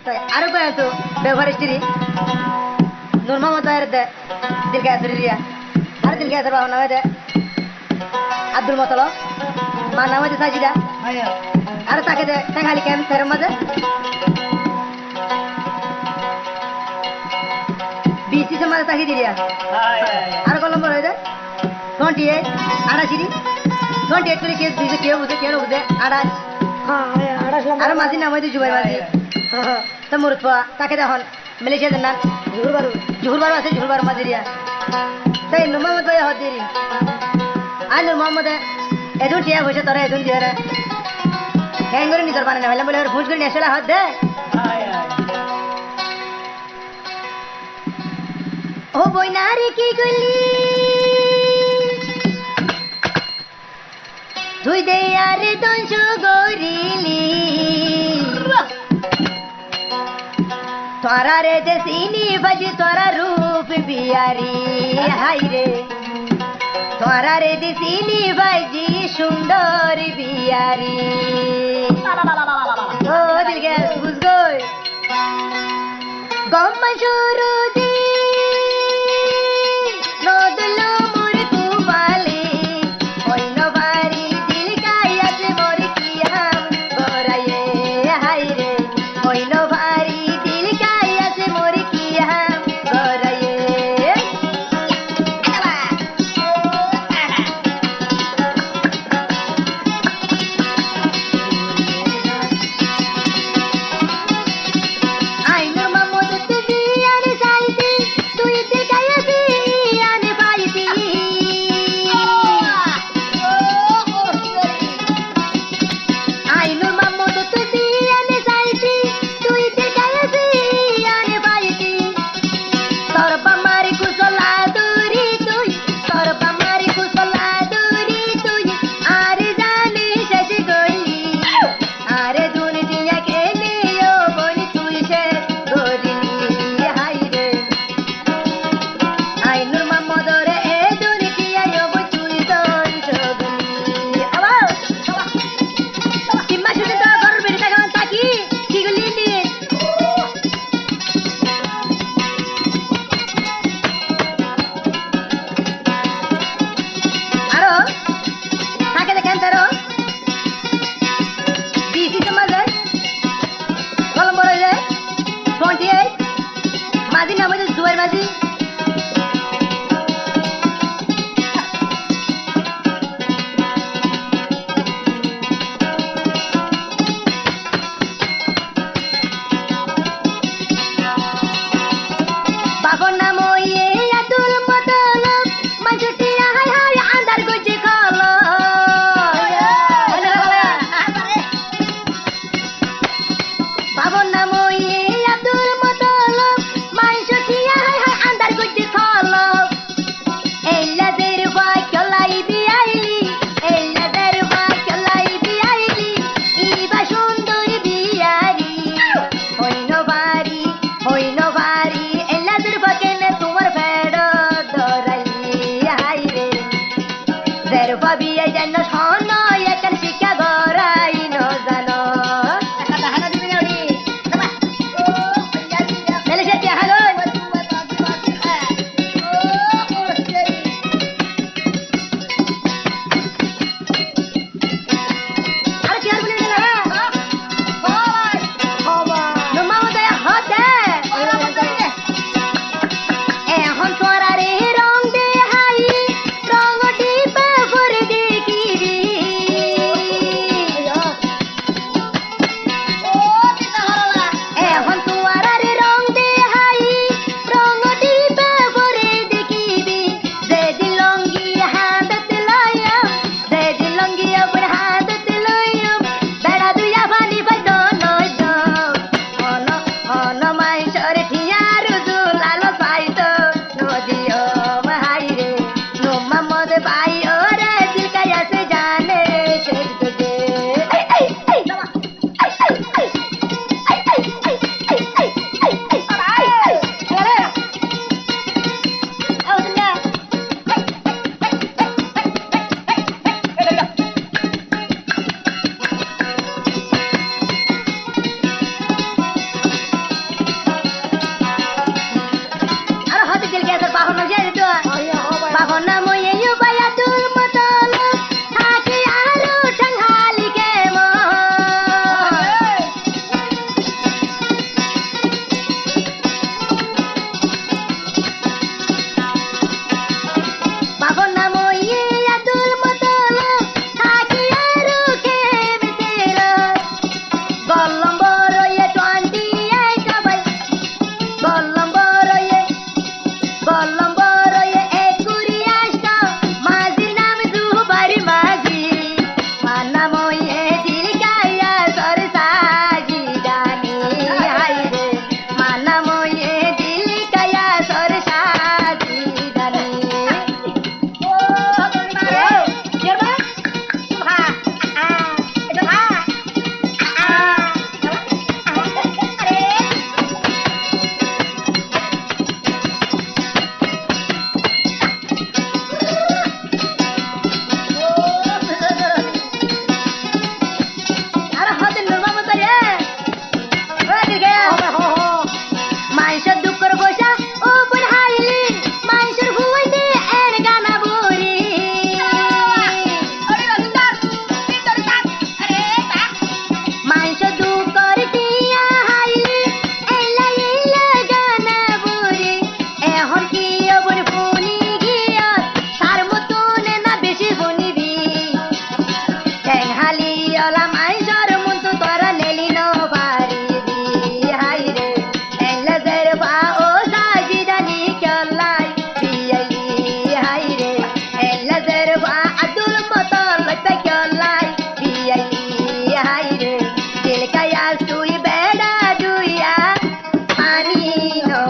আরো কয় তো ব্যবহার স্ত্রী নূর মোহাম্মদ ভাইয়ের দে দিলকে আসরিয়া আর দিলকে আসর বাবা নামে দে আব্দুল মতলব মা নামে দে সাজিদা আর তাকে দে টাঙ্গালি ক্যাম্প ফেরম মাঝে বিসি সমাজে তাকে দিলিয়া আর কলম বলে দে 28 28 28 করে কেস দিছে কেউ বুঝে 28 আর মাঝি নামে দে জুবাই মাঝি তো মুরত পাওয়া তাকে দেখুন মালয়েশিয়াদের নাম জুহুর বারু আছে জুহুর বারু মাঝিরিয়া তাই নূর মোহাম্মদ ভাই হদ দেরি আর নূর মোহাম্মদ এদুন টিয়া বসে তোরা এদুন দিয়ে রে হ্যাং করে নিজের বানানো হইলাম বলে ফুস করে নেশলা হদ দে ও বইনারে কি কইলি তুই দে আরে দংশ গরিলি তোরা রে দেশিনি বাজি তোরা রূপ বিয়ারি হাই রে তোরা রে দেশিনি বাজি সুন্দর বিয়ারি ও দিল গে বুঝ গই গম শুরু দি নদলো মোর কুবালি হইল বাড়ি দিল গায়াছে মোর কিয়াম গরায়ে হাই রে হইল বাড়ি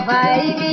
পাইবি